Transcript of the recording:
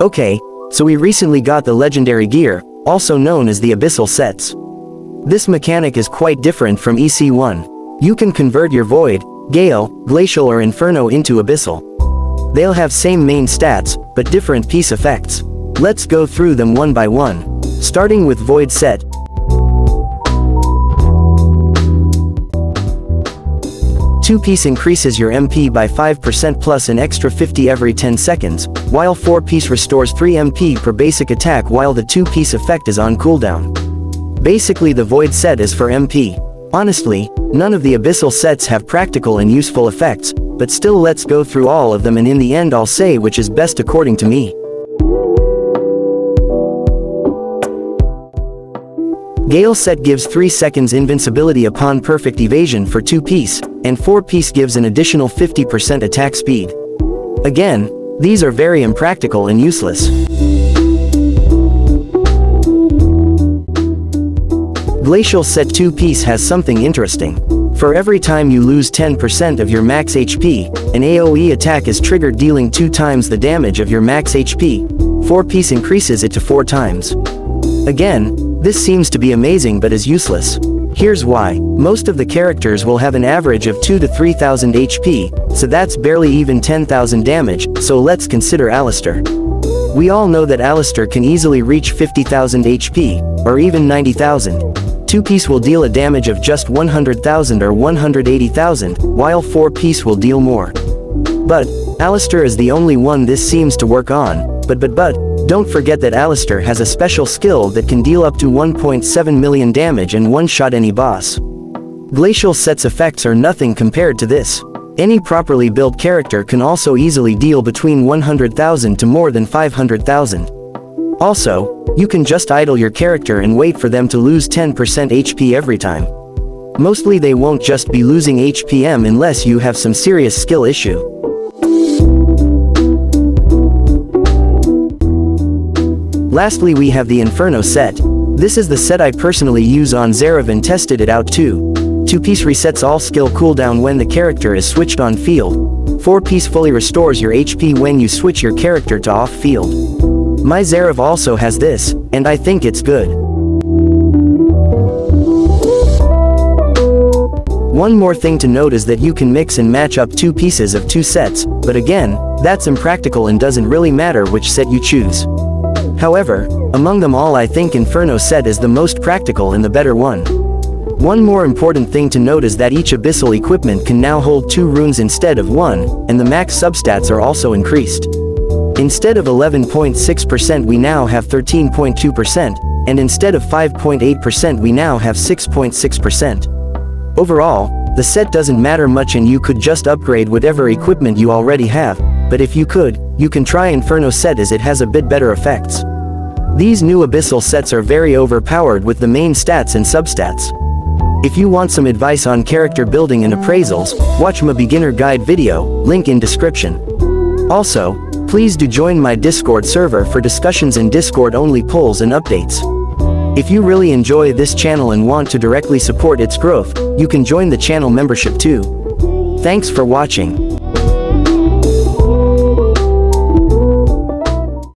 Okay, so we recently got the legendary gear, also known as the Abyssal Sets. This mechanic is quite different from EC1. You can convert your Void, Gale, Glacial or Inferno into Abyssal. They'll have same main stats, but different piece effects. Let's go through them one by one. Starting with Void Set. Two-piece increases your MP by 5% plus an extra 50 every 10 seconds, while 4-piece restores 3 MP per basic attack while the 2-piece effect is on cooldown. Basically the Void Set is for MP. Honestly, none of the Abyssal Sets have practical and useful effects, but still let's go through all of them and in the end I'll say which is best according to me. Gale Set gives 3 seconds invincibility upon perfect evasion for 2-piece, and 4-piece gives an additional 50% attack speed. Again, these are very impractical and useless. Glacial Set 2-piece has something interesting. For every time you lose 10% of your max HP, an AoE attack is triggered dealing 2 times the damage of your max HP. 4-piece increases it to 4 times. Again, this seems to be amazing but is useless. Here's why. Most of the characters will have an average of 2 to 3,000 HP, so that's barely even 10,000 damage, so let's consider Alistair. We all know that Alistair can easily reach 50,000 HP, or even 90,000. 2-piece will deal a damage of just 100,000 or 180,000, while 4-piece will deal more. But, Alistair is the only one this seems to work on, but don't forget that Alistair has a special skill that can deal up to 1.7 million damage and one-shot any boss. Glacial Set's effects are nothing compared to this. Any properly built character can also easily deal between 100,000 to more than 500,000. Also, you can just idle your character and wait for them to lose 10% HP every time. Mostly they won't just be losing HPM unless you have some serious skill issue. Lastly we have the Inferno set. This is the set I personally use on Zerav and tested it out too. 2-piece resets all skill cooldown when the character is switched on field. 4-piece fully restores your HP when you switch your character to off field. My Zerav also has this, and I think it's good. One more thing to note is that you can mix and match up 2 pieces of 2 sets, but again, that's impractical and doesn't really matter which set you choose. However, among them all I think Inferno set is the most practical and the better one. One more important thing to note is that each Abyssal equipment can now hold 2 runes instead of 1, and the max substats are also increased. Instead of 11.6% we now have 13.2%, and instead of 5.8% we now have 6.6%. Overall, the set doesn't matter much and you could just upgrade whatever equipment you already have, but if you could, you can try Inferno set as it has a bit better effects. These new Abyssal sets are very overpowered with the main stats and substats. If you want some advice on character building and appraisals, watch my beginner guide video, link in description. Also, please do join my Discord server for discussions and Discord-only polls and updates. If you really enjoy this channel and want to directly support its growth, you can join the channel membership too. Thanks for watching.